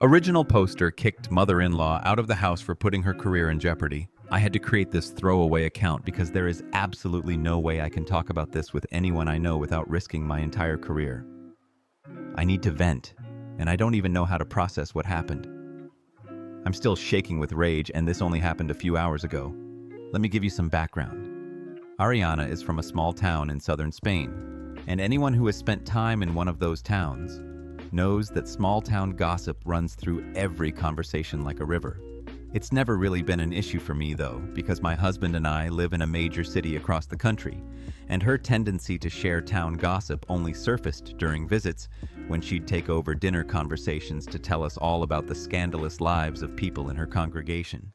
Original poster kicked mother-in-law out of the house for putting her career in jeopardy. I had to create this throwaway account because there is absolutely no way I can talk about this with anyone I know without risking my entire career. I need to vent, and I don't even know how to process what happened. I'm still shaking with rage, and this only happened a few hours ago. Let me give you some background. Ariana is from a small town in southern Spain, and anyone who has spent time in one of those towns knows that small-town gossip runs through every conversation like a river. It's never really been an issue for me, though, because my husband and I live in a major city across the country, and her tendency to share town gossip only surfaced during visits when she'd take over dinner conversations to tell us all about the scandalous lives of people in her congregation.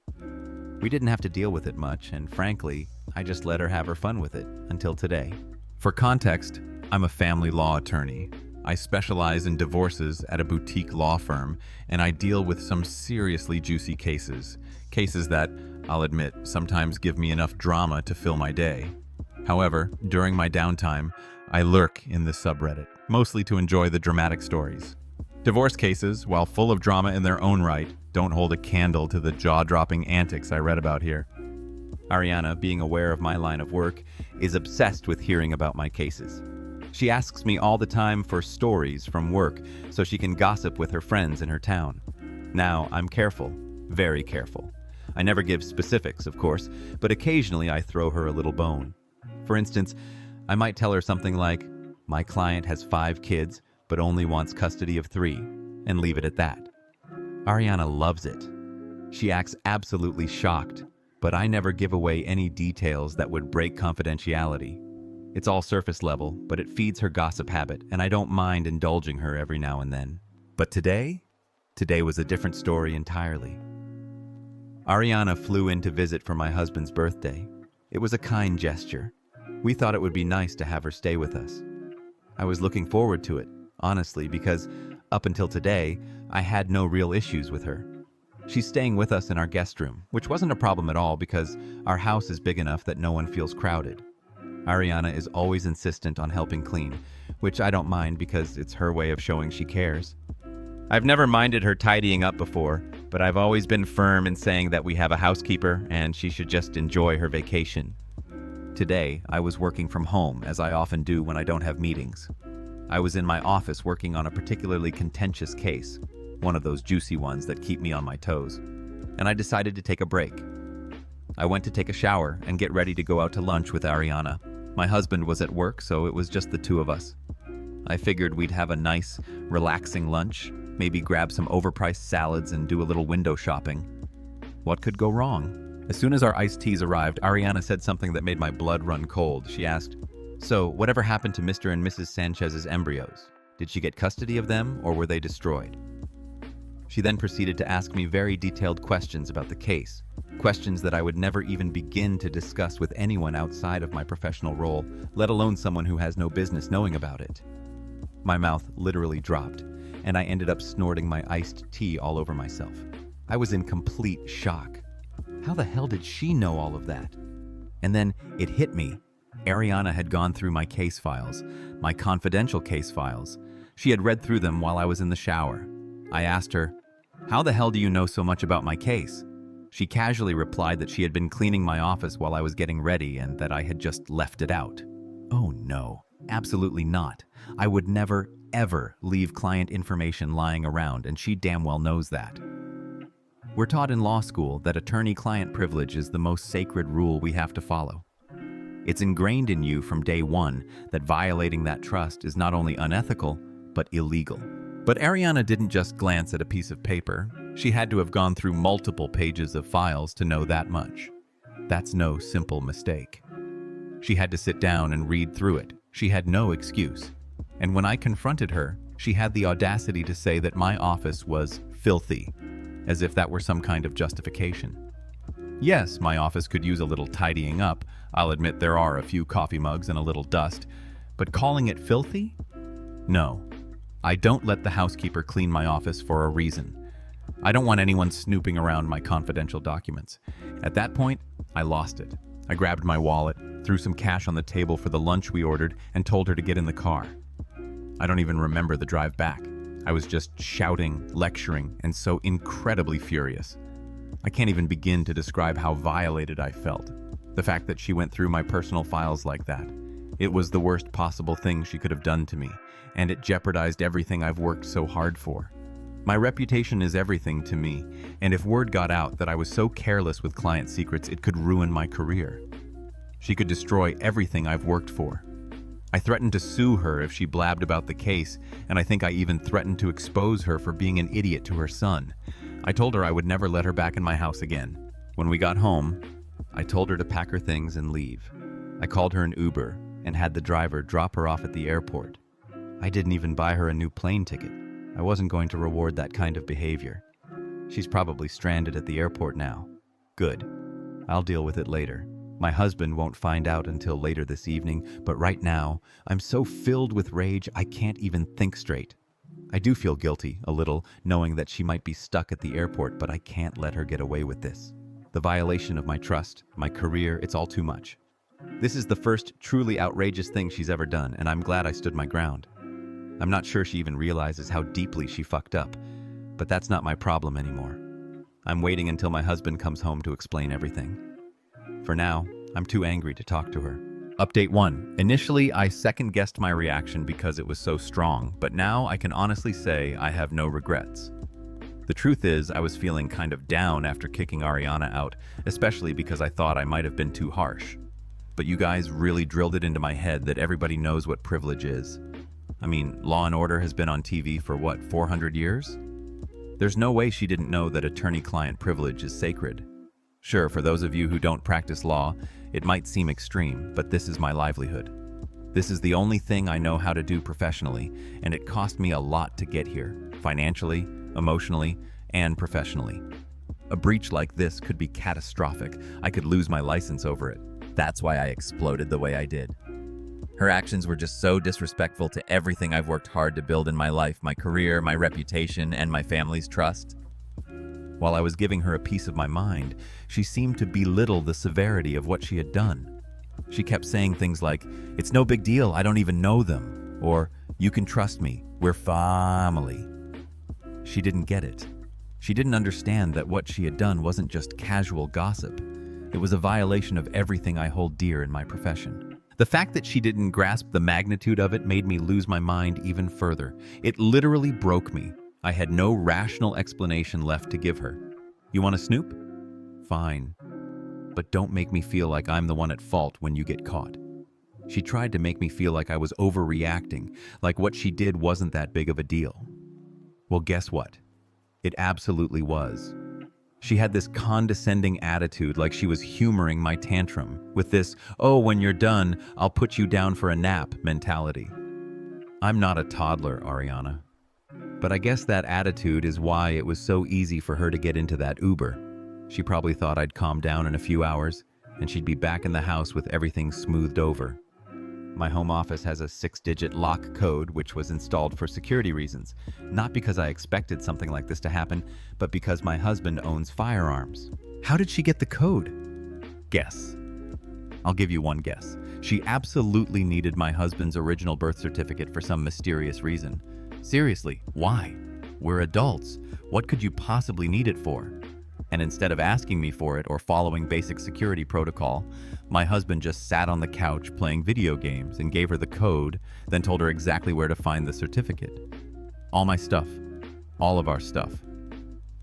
We didn't have to deal with it much, and frankly, I just let her have her fun with it until today. For context, I'm a family law attorney. I specialize in divorces at a boutique law firm, and I deal with some seriously juicy cases. Cases that, I'll admit, sometimes give me enough drama to fill my day. However, during my downtime, I lurk in this subreddit, mostly to enjoy the dramatic stories. Divorce cases, while full of drama in their own right, don't hold a candle to the jaw-dropping antics I read about here. Ariana, being aware of my line of work, is obsessed with hearing about my cases. She asks me all the time for stories from work so she can gossip with her friends in her town. Now, I'm careful, very careful. I never give specifics, of course, but occasionally I throw her a little bone. For instance, I might tell her something like, "My client has 5 kids, but only wants custody of 3, and leave it at that. Ariana loves it. She acts absolutely shocked, but I never give away any details that would break confidentiality. It's all surface level, but it feeds her gossip habit, and I don't mind indulging her every now and then. But today was a different story entirely. Ariana flew in to visit for my husband's birthday. It was a kind gesture. We thought it would be nice to have her stay with us. I was looking forward to it, honestly, because up until today, I had no real issues with her. She's staying with us in our guest room, which wasn't a problem at all because our house is big enough that no one feels crowded. Ariana is always insistent on helping clean, which I don't mind because it's her way of showing she cares. I've never minded her tidying up before, but I've always been firm in saying that we have a housekeeper and she should just enjoy her vacation. Today, I was working from home, as I often do when I don't have meetings. I was in my office working on a particularly contentious case, one of those juicy ones that keep me on my toes, and I decided to take a break. I went to take a shower and get ready to go out to lunch with Ariana. My husband was at work, so it was just the two of us. I figured we'd have a nice, relaxing lunch, maybe grab some overpriced salads and do a little window shopping. What could go wrong? As soon as our iced teas arrived, Ariana said something that made my blood run cold. She asked, "So, whatever happened to Mr. and Mrs. Sanchez's embryos? Did she get custody of them, or were they destroyed?" She then proceeded to ask me very detailed questions about the case, questions that I would never even begin to discuss with anyone outside of my professional role, let alone someone who has no business knowing about it. My mouth literally dropped, and I ended up snorting my iced tea all over myself. I was in complete shock. How the hell did she know all of that? And then it hit me. Ariana had gone through my case files, my confidential case files. She had read through them while I was in the shower. I asked her, "How the hell do you know so much about my case?" She casually replied that she had been cleaning my office while I was getting ready and that I had just left it out. Oh no, absolutely not. I would never, ever leave client information lying around, and she damn well knows that. We're taught in law school that attorney-client privilege is the most sacred rule we have to follow. It's ingrained in you from day one that violating that trust is not only unethical, but illegal. But Ariana didn't just glance at a piece of paper. She had to have gone through multiple pages of files to know that much. That's no simple mistake. She had to sit down and read through it. She had no excuse. And when I confronted her, she had the audacity to say that my office was filthy, as if that were some kind of justification. Yes, my office could use a little tidying up. I'll admit there are a few coffee mugs and a little dust. But calling it filthy? No. I don't let the housekeeper clean my office for a reason. I don't want anyone snooping around my confidential documents. At that point, I lost it. I grabbed my wallet, threw some cash on the table for the lunch we ordered, and told her to get in the car. I don't even remember the drive back. I was just shouting, lecturing, and so incredibly furious. I can't even begin to describe how violated I felt. The fact that she went through my personal files like that. It was the worst possible thing she could have done to me, and it jeopardized everything I've worked so hard for. My reputation is everything to me, and if word got out that I was so careless with client secrets, it could ruin my career. She could destroy everything I've worked for. I threatened to sue her if she blabbed about the case, and I think I even threatened to expose her for being an idiot to her son. I told her I would never let her back in my house again. When we got home, I told her to pack her things and leave. I called her an Uber and had the driver drop her off at the airport. I didn't even buy her a new plane ticket. I wasn't going to reward that kind of behavior. She's probably stranded at the airport now. Good. I'll deal with it later. My husband won't find out until later this evening, but right now, I'm so filled with rage I can't even think straight. I do feel guilty, a little, knowing that she might be stuck at the airport, but I can't let her get away with this. The violation of my trust, my career, it's all too much. This is the first truly outrageous thing she's ever done, and I'm glad I stood my ground. I'm not sure she even realizes how deeply she fucked up, but that's not my problem anymore. I'm waiting until my husband comes home to explain everything. For now, I'm too angry to talk to her. Update 1. Initially, I second-guessed my reaction because it was so strong, but now I can honestly say I have no regrets. The truth is, I was feeling kind of down after kicking Ariana out, especially because I thought I might have been too harsh. But you guys really drilled it into my head that everybody knows what privilege is. I mean, Law & Order has been on TV for what, 400 years? There's no way she didn't know that attorney-client privilege is sacred. Sure, for those of you who don't practice law, it might seem extreme, but this is my livelihood. This is the only thing I know how to do professionally, and it cost me a lot to get here, financially, emotionally, and professionally. A breach like this could be catastrophic. I could lose my license over it. That's why I exploded the way I did. Her actions were just so disrespectful to everything I've worked hard to build in my life, my career, my reputation, and my family's trust. While I was giving her a piece of my mind, she seemed to belittle the severity of what she had done. She kept saying things like, "It's no big deal, I don't even know them," or "You can trust me, we're family." She didn't get it. She didn't understand that what she had done wasn't just casual gossip. It was a violation of everything I hold dear in my profession. The fact that she didn't grasp the magnitude of it made me lose my mind even further. It literally broke me. I had no rational explanation left to give her. You want to snoop? Fine. But don't make me feel like I'm the one at fault when you get caught. She tried to make me feel like I was overreacting, like what she did wasn't that big of a deal. Well, guess what? It absolutely was. She had this condescending attitude, like she was humoring my tantrum, with this, "Oh, when you're done, I'll put you down for a nap" mentality. I'm not a toddler, Ariana. But I guess that attitude is why it was so easy for her to get into that Uber. She probably thought I'd calm down in a few hours, and she'd be back in the house with everything smoothed over. My home office has a 6-digit lock code which was installed for security reasons, not because I expected something like this to happen, but because my husband owns firearms. How did she get the code? Guess. I'll give you one guess. She absolutely needed my husband's original birth certificate for some mysterious reason. Seriously, why? We're adults. What could you possibly need it for? And instead of asking me for it or following basic security protocol, my husband just sat on the couch playing video games and gave her the code, then told her exactly where to find the certificate. All my stuff. All of our stuff.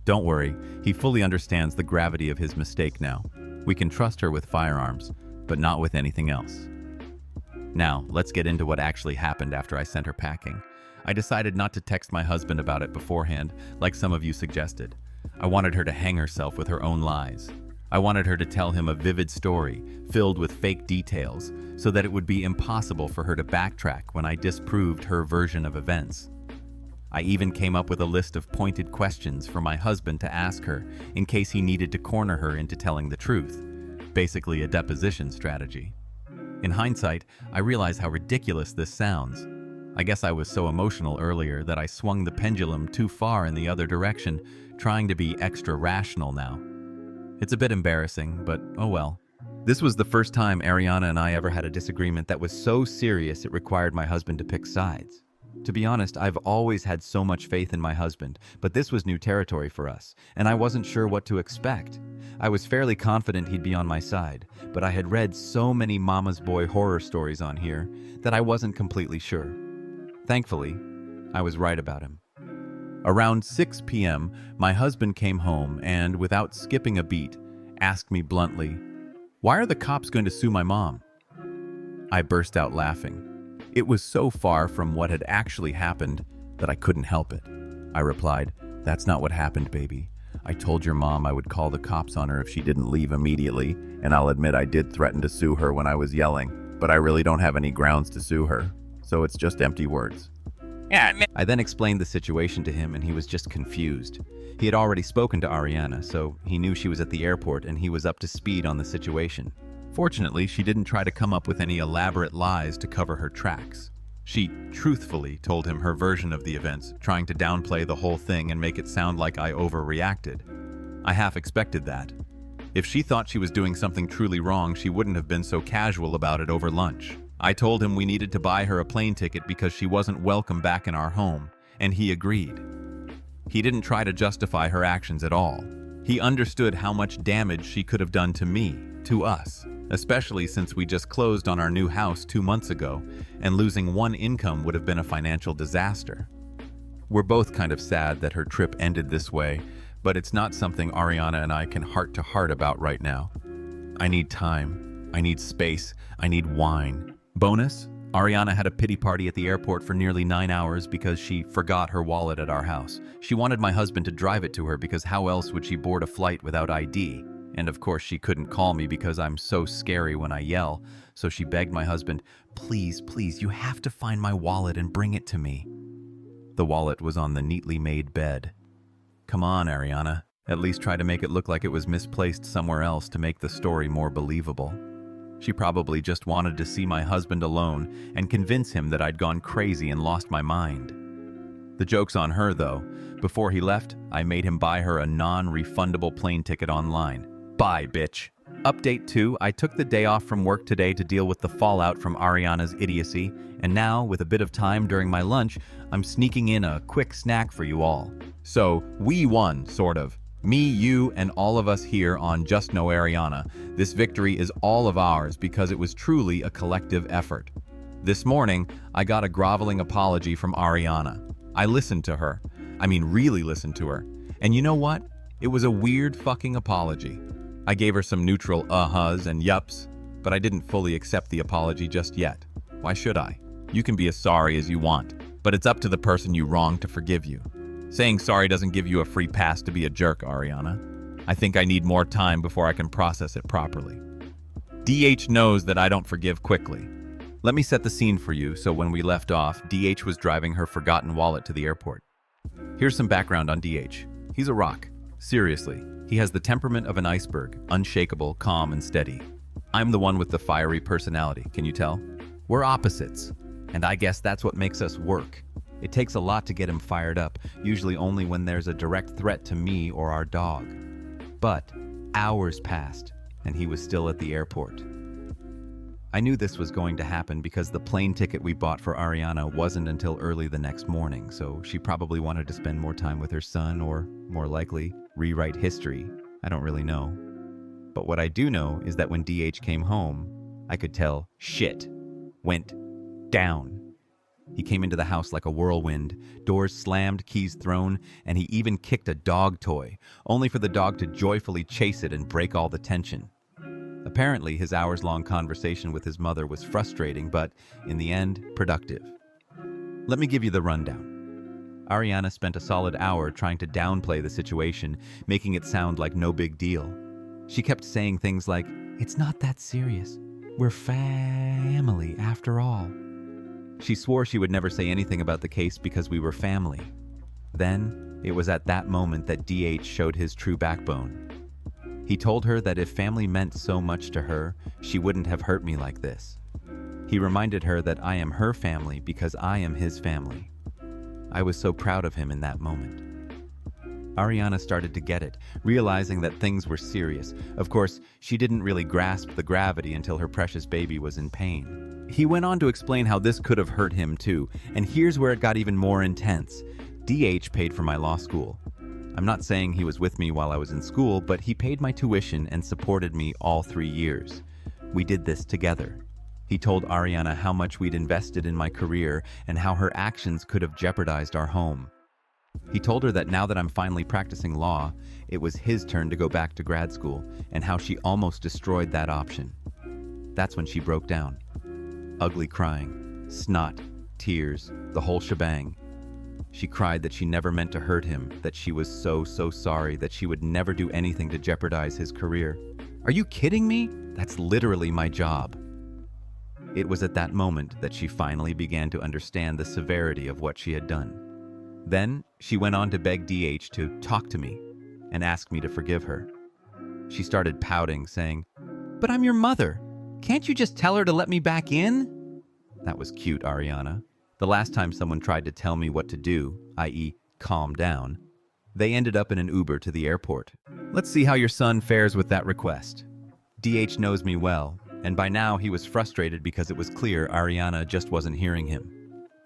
Don't worry, he fully understands the gravity of his mistake now. We can trust her with firearms, but not with anything else. Now, let's get into what actually happened after I sent her packing. I decided not to text my husband about it beforehand, like some of you suggested. I wanted her to hang herself with her own lies. I wanted her to tell him a vivid story, filled with fake details, so that it would be impossible for her to backtrack when I disproved her version of events. I even came up with a list of pointed questions for my husband to ask her in case he needed to corner her into telling the truth. Basically a deposition strategy. In hindsight, I realize how ridiculous this sounds. I guess I was so emotional earlier that I swung the pendulum too far in the other direction, trying to be extra rational now. It's a bit embarrassing, but oh well. This was the first time Ariana and I ever had a disagreement that was so serious it required my husband to pick sides. To be honest, I've always had so much faith in my husband, but this was new territory for us, and I wasn't sure what to expect. I was fairly confident he'd be on my side, but I had read so many mama's boy horror stories on here that I wasn't completely sure. Thankfully, I was right about him. Around 6 p.m., my husband came home and, without skipping a beat, asked me bluntly, "Why are the cops going to sue my mom?" I burst out laughing. It was so far from what had actually happened that I couldn't help it. I replied, "That's not what happened, baby. I told your mom I would call the cops on her if she didn't leave immediately, and I'll admit I did threaten to sue her when I was yelling, but I really don't have any grounds to sue her, so it's just empty words." I then explained the situation to him, and he was just confused. He had already spoken to Ariana, so he knew she was at the airport and he was up to speed on the situation. Fortunately, she didn't try to come up with any elaborate lies to cover her tracks. She truthfully told him her version of the events, trying to downplay the whole thing and make it sound like I overreacted. I half expected that. If she thought she was doing something truly wrong, she wouldn't have been so casual about it over lunch. I told him we needed to buy her a plane ticket because she wasn't welcome back in our home, and he agreed. He didn't try to justify her actions at all. He understood how much damage she could have done to me, to us, especially since we just closed on our new house 2 months ago, and losing one income would have been a financial disaster. We're both kind of sad that her trip ended this way, but it's not something Ariana and I can heart-to-heart about right now. I need time. I need space. I need wine. Bonus, Ariana had a pity party at the airport for nearly 9 hours because she forgot her wallet at our house. She wanted my husband to drive it to her because how else would she board a flight without ID? And of course she couldn't call me because I'm so scary when I yell, so she begged my husband, "Please, please, you have to find my wallet and bring it to me." The wallet was on the neatly made bed. Come on, Ariana. At least try to make it look like it was misplaced somewhere else to make the story more believable. She probably just wanted to see my husband alone and convince him that I'd gone crazy and lost my mind. The joke's on her, though. Before he left, I made him buy her a non-refundable plane ticket online. Bye, bitch. Update 2, I took the day off from work today to deal with the fallout from Ariana's idiocy, and now, with a bit of time during my lunch, I'm sneaking in a quick snack for you all. So, we won, sort of. Me, you, and all of us here on Just Know Ariana. This victory is all of ours because it was truly a collective effort. This morning, I got a groveling apology from Ariana. I listened to her. I mean, really listened to her. And you know what? It was a weird fucking apology. I gave her some neutral uh-huhs and yups, but I didn't fully accept the apology just yet. Why should I? You can be as sorry as you want, but it's up to the person you wronged to forgive you. Saying sorry doesn't give you a free pass to be a jerk, Ariana. I think I need more time before I can process it properly. DH knows that I don't forgive quickly. Let me set the scene for you, so when we left off, DH was driving her forgotten wallet to the airport. Here's some background on DH. He's a rock. Seriously, he has the temperament of an iceberg, unshakable, calm, and steady. I'm the one with the fiery personality, can you tell? We're opposites, and I guess that's what makes us work. It takes a lot to get him fired up, usually only when there's a direct threat to me or our dog. But hours passed, and he was still at the airport. I knew this was going to happen because the plane ticket we bought for Ariana wasn't until early the next morning, so she probably wanted to spend more time with her son or, more likely, rewrite history. I don't really know. But what I do know is that when DH came home, I could tell shit went down. He came into the house like a whirlwind, doors slammed, keys thrown, and he even kicked a dog toy, only for the dog to joyfully chase it and break all the tension. Apparently, his hours-long conversation with his mother was frustrating, but, in the end, productive. Let me give you the rundown. Ariana spent a solid hour trying to downplay the situation, making it sound like no big deal. She kept saying things like, "It's not that serious. We're family, after all." She swore she would never say anything about the case because we were family. Then, it was at that moment that DH showed his true backbone. He told her that if family meant so much to her, she wouldn't have hurt me like this. He reminded her that I am her family because I am his family. I was so proud of him in that moment. Ariana started to get it, realizing that things were serious. Of course, she didn't really grasp the gravity until her precious baby was in pain. He went on to explain how this could have hurt him too, and here's where it got even more intense. DH paid for my law school. I'm not saying he was with me while I was in school, but he paid my tuition and supported me all 3 years. We did this together. He told Ariana how much we'd invested in my career and how her actions could have jeopardized our home. He told her that now that I'm finally practicing law, it was his turn to go back to grad school, and how she almost destroyed that option. That's when she broke down. Ugly crying, snot, tears, the whole shebang. She cried that she never meant to hurt him, that she was so sorry, that she would never do anything to jeopardize his career. Are you kidding me? That's literally my job. It was at that moment that she finally began to understand the severity of what she had done. Then, she went on to beg DH to talk to me and ask me to forgive her. She started pouting, saying, "But I'm your mother. Can't you just tell her to let me back in?" That was cute, Ariana. The last time someone tried to tell me what to do, i.e., calm down, they ended up in an Uber to the airport. Let's see how your son fares with that request. DH knows me well, and by now he was frustrated because it was clear Ariana just wasn't hearing him.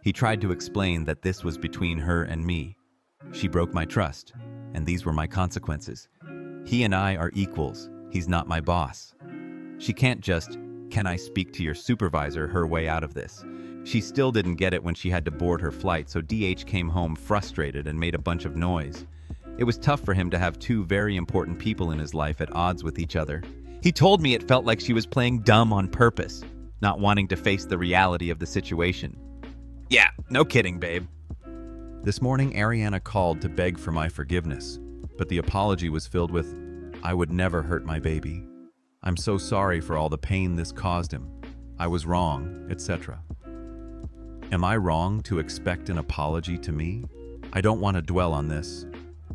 He tried to explain that this was between her and me. She broke my trust, and these were my consequences. He and I are equals. He's not my boss. She can't just, "Can I speak to your supervisor?" her way out of this. She still didn't get it when she had to board her flight, so DH came home frustrated and made a bunch of noise. It was tough for him to have two very important people in his life at odds with each other. He told me it felt like she was playing dumb on purpose, not wanting to face the reality of the situation. Yeah, no kidding, babe. This morning, Ariana called to beg for my forgiveness, but the apology was filled with, "I would never hurt my baby. I'm so sorry for all the pain this caused him. I was wrong," etc. Am I wrong to expect an apology to me? I don't want to dwell on this,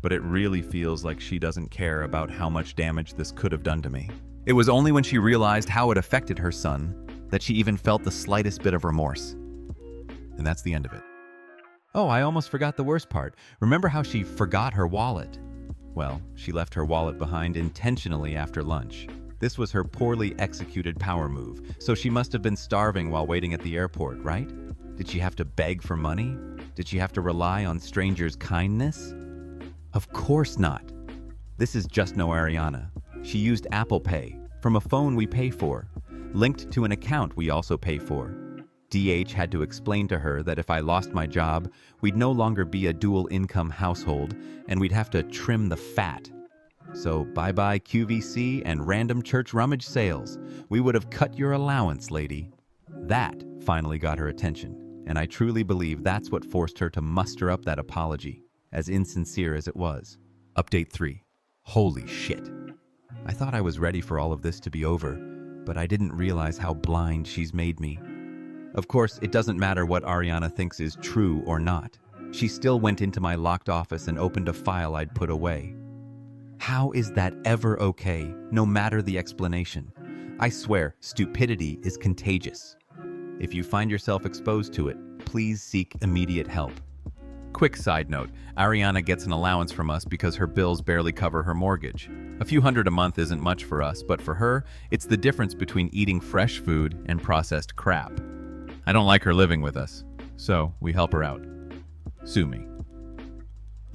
but it really feels like she doesn't care about how much damage this could have done to me. It was only when she realized how it affected her son that she even felt the slightest bit of remorse. And that's the end of it. Oh, I almost forgot the worst part. Remember how she forgot her wallet? Well, she left her wallet behind intentionally after lunch. This was her poorly executed power move, so she must have been starving while waiting at the airport, right? Did she have to beg for money? Did she have to rely on strangers' kindness? Of course not. This is just no Ariana. She used Apple Pay, from a phone we pay for, linked to an account we also pay for. DH had to explain to her that if I lost my job, we'd no longer be a dual-income household, and we'd have to trim the fat. So bye-bye QVC and random church rummage sales. We would have cut your allowance, lady. That finally got her attention, and I truly believe that's what forced her to muster up that apology, as insincere as it was. Update 3. Holy shit. I thought I was ready for all of this to be over, but I didn't realize how blind she's made me. Of course, it doesn't matter what Ariana thinks is true or not. She still went into my locked office and opened a file I'd put away. How is that ever okay, no matter the explanation? I swear, stupidity is contagious. If you find yourself exposed to it, please seek immediate help. Quick side note, Ariana gets an allowance from us because her bills barely cover her mortgage. A few hundred a month isn't much for us, but for her, it's the difference between eating fresh food and processed crap. I don't like her living with us, so we help her out. Sue me.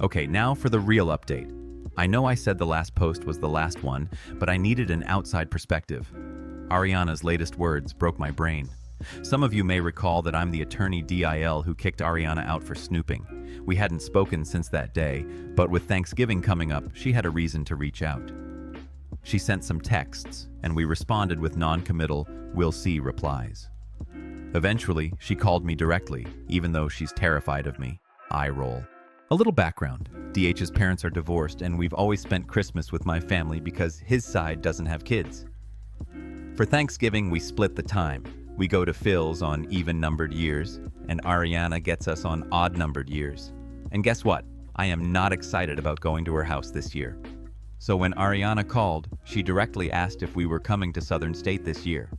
Okay, now for the real update. I know I said the last post was the last one, but I needed an outside perspective. Ariana's latest words broke my brain. Some of you may recall that I'm the attorney DIL who kicked Ariana out for snooping. We hadn't spoken since that day, but with Thanksgiving coming up, she had a reason to reach out. She sent some texts, and we responded with non-committal, "we'll see" replies. Eventually, she called me directly, even though she's terrified of me. Eye roll. A little background. DH's parents are divorced, and we've always spent Christmas with my family because his side doesn't have kids. For Thanksgiving, we split the time. We go to Phil's on even-numbered years, and Ariana gets us on odd-numbered years. And guess what? I am not excited about going to her house this year. So when Ariana called, she directly asked if we were coming to Southern State this year.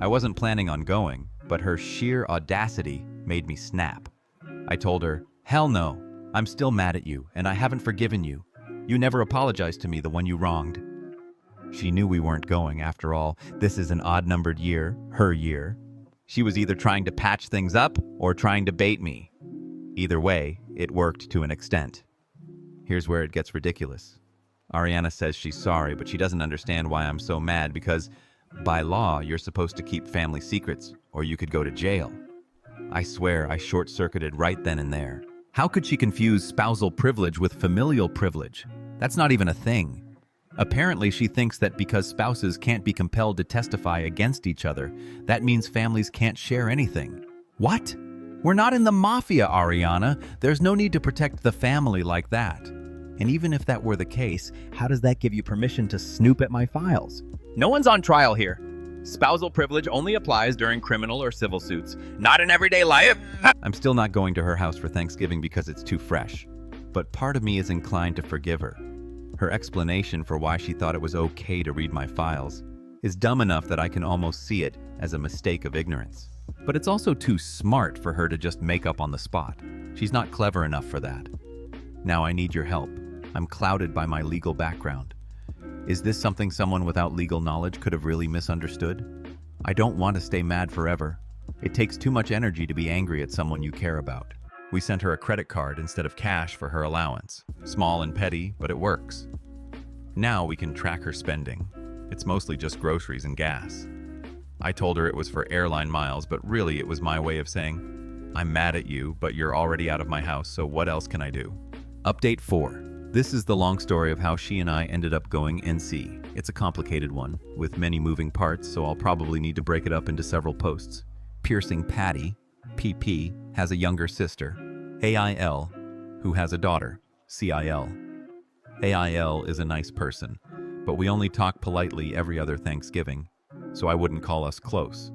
I wasn't planning on going, but her sheer audacity made me snap. I told her, "Hell no, I'm still mad at you, and I haven't forgiven you. You never apologized to me, the one you wronged." She knew we weren't going after all. This is an odd-numbered year, her year. She was either trying to patch things up or trying to bait me. Either way, it worked to an extent. Here's where it gets ridiculous. Ariana says she's sorry, but she doesn't understand why I'm so mad because, by law, you're supposed to keep family secrets, or you could go to jail. I swear I short-circuited right then and there. How could she confuse spousal privilege with familial privilege? That's not even a thing. Apparently, she thinks that because spouses can't be compelled to testify against each other, that means families can't share anything. What? We're not in the mafia, Ariana. There's no need to protect the family like that. And even if that were the case, how does that give you permission to snoop at my files? No one's on trial here. Spousal privilege only applies during criminal or civil suits, not in everyday life. I'm still not going to her house for Thanksgiving because it's too fresh. But part of me is inclined to forgive her. Her explanation for why she thought it was okay to read my files is dumb enough that I can almost see it as a mistake of ignorance. But it's also too smart for her to just make up on the spot. She's not clever enough for that. Now I need your help. I'm clouded by my legal background. Is this something someone without legal knowledge could have really misunderstood? I don't want to stay mad forever. It takes too much energy to be angry at someone you care about. We sent her a credit card instead of cash for her allowance. Small and petty, but it works. Now we can track her spending. It's mostly just groceries and gas. I told her it was for airline miles, but really it was my way of saying, I'm mad at you, but you're already out of my house, so what else can I do? Update 4. This is the long story of how she and I ended up going NC. It's a complicated one, with many moving parts, so I'll probably need to break it up into several posts. Piercing Patty, PP, has a younger sister, AIL, who has a daughter, CIL. AIL is a nice person, but we only talk politely every other Thanksgiving, so I wouldn't call us close.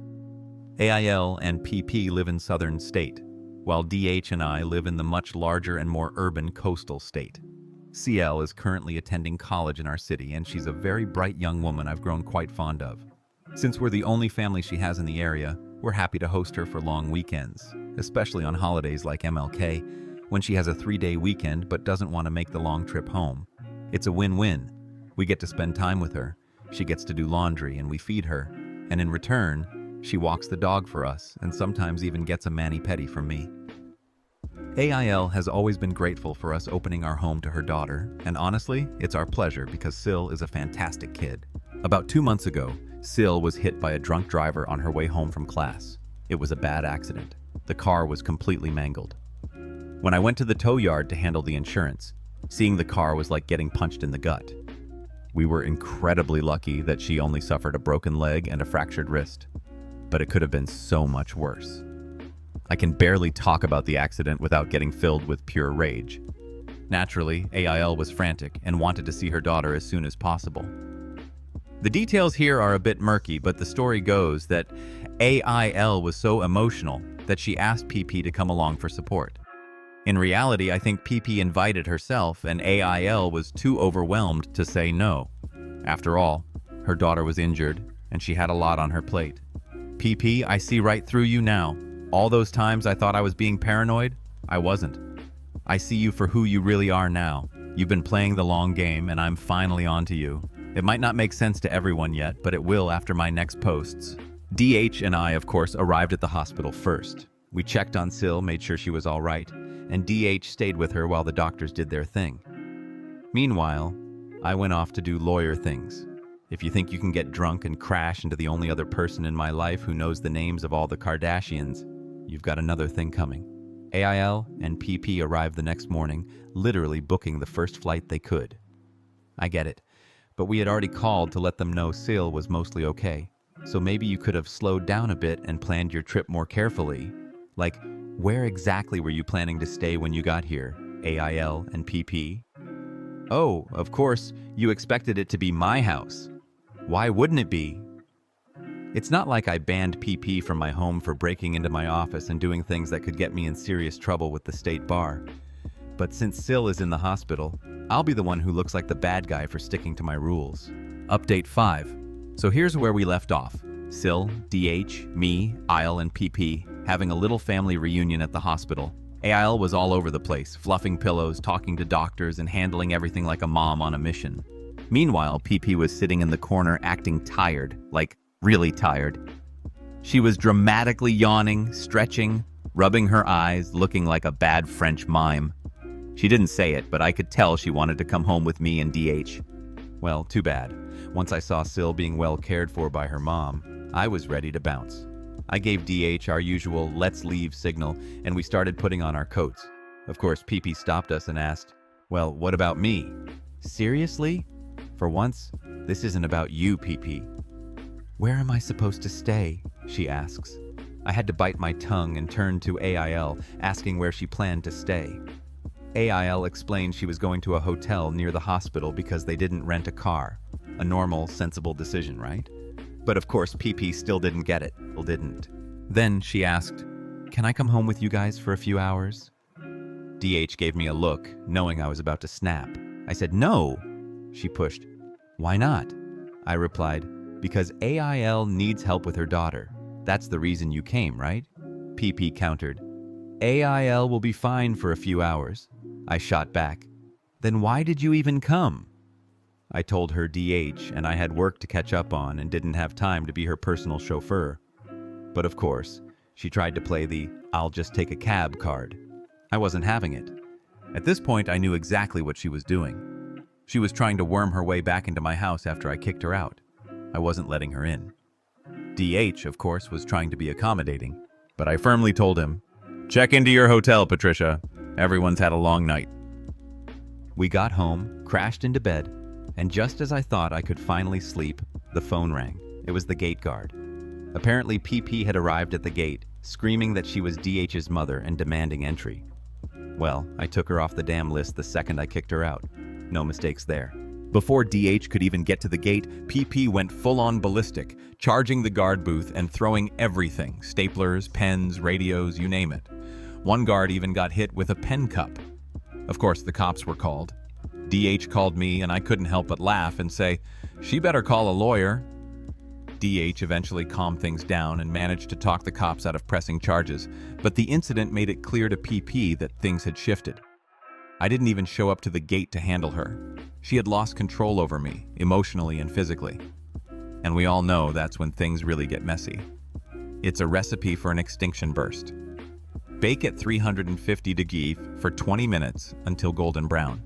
AIL and PP live in southern state, while DH and I live in the much larger and more urban coastal state. CL is currently attending college in our city, and she's a very bright young woman I've grown quite fond of. Since we're the only family she has in the area, we're happy to host her for long weekends, especially on holidays like MLK, when she has a 3-day weekend but doesn't want to make the long trip home. It's a win-win. We get to spend time with her, she gets to do laundry, and we feed her, and in return, she walks the dog for us and sometimes even gets a mani-pedi from me. AIL has always been grateful for us opening our home to her daughter, and honestly, it's our pleasure because Sil is a fantastic kid. About 2 months ago, Sil was hit by a drunk driver on her way home from class. It was a bad accident. The car was completely mangled. When I went to the tow yard to handle the insurance, seeing the car was like getting punched in the gut. We were incredibly lucky that she only suffered a broken leg and a fractured wrist, but it could have been so much worse. I can barely talk about the accident without getting filled with pure rage. Naturally, AIL was frantic and wanted to see her daughter as soon as possible. The details here are a bit murky, but the story goes that AIL was so emotional that she asked PP to come along for support. In reality, I think PP invited herself and AIL was too overwhelmed to say no. After all, her daughter was injured and she had a lot on her plate. PP, I see right through you now. All those times I thought I was being paranoid, I wasn't. I see you for who you really are now. You've been playing the long game and I'm finally on to you. It might not make sense to everyone yet, but it will after my next posts. DH and I, of course, arrived at the hospital first. We checked on Sil, made sure she was all right, and DH stayed with her while the doctors did their thing. Meanwhile, I went off to do lawyer things. If you think you can get drunk and crash into the only other person in my life who knows the names of all the Kardashians, you've got another thing coming. AIL and PP arrived the next morning, literally booking the first flight they could. I get it, but we had already called to let them know Sil was mostly okay. So maybe you could have slowed down a bit and planned your trip more carefully. Like, where exactly were you planning to stay when you got here, AIL and PP? Oh, of course, you expected it to be my house. Why wouldn't it be? It's not like I banned PP from my home for breaking into my office and doing things that could get me in serious trouble with the state bar. But since Sil is in the hospital, I'll be the one who looks like the bad guy for sticking to my rules. Update 5. So here's where we left off. Sil, DH, me, Isle, and PP having a little family reunion at the hospital. AIL was all over the place, fluffing pillows, talking to doctors, and handling everything like a mom on a mission. Meanwhile, PP was sitting in the corner acting tired, like really tired. She was dramatically yawning, stretching, rubbing her eyes, looking like a bad French mime. She didn't say it, but I could tell she wanted to come home with me and DH. Well, too bad. Once I saw Syl being well cared for by her mom, I was ready to bounce. I gave DH our usual let's leave signal, and we started putting on our coats. Of course, PP stopped us and asked, "Well, what about me?" "Seriously? For once, this isn't about you, PP." "Where am I supposed to stay?" she asks. I had to bite my tongue and turn to AIL, asking where she planned to stay. AIL explained she was going to a hotel near the hospital because they didn't rent a car. A normal, sensible decision, right? But of course, PP still didn't get it. Didn't. Then she asked, "Can I come home with you guys for a few hours?" DH gave me a look, knowing I was about to snap. I said, "No." She pushed. "Why not?" I replied, "Because AIL needs help with her daughter. That's the reason you came, right?" PP countered, "AIL will be fine for a few hours." I shot back, "Then why did you even come?" I told her DH and I had work to catch up on and didn't have time to be her personal chauffeur. But of course, she tried to play the "I'll just take a cab" card. I wasn't having it. At this point, I knew exactly what she was doing. She was trying to worm her way back into my house after I kicked her out. I wasn't letting her in. DH, of course, was trying to be accommodating, but I firmly told him, "Check into your hotel, Patricia. Everyone's had a long night." We got home, crashed into bed, and just as I thought I could finally sleep, the phone rang. It was the gate guard. Apparently, PP had arrived at the gate, screaming that she was DH's mother and demanding entry. Well, I took her off the damn list the second I kicked her out. No mistakes there. Before DH could even get to the gate, PP went full-on ballistic, charging the guard booth and throwing everything, staplers, pens, radios, you name it. One guard even got hit with a pen cup. Of course, the cops were called. DH called me and I couldn't help but laugh and say, "She better call a lawyer." DH eventually calmed things down and managed to talk the cops out of pressing charges, but the incident made it clear to PP that things had shifted. I didn't even show up to the gate to handle her. She had lost control over me, emotionally and physically. And we all know that's when things really get messy. It's a recipe for an extinction burst. Bake at 350 degrees for 20 minutes until golden brown.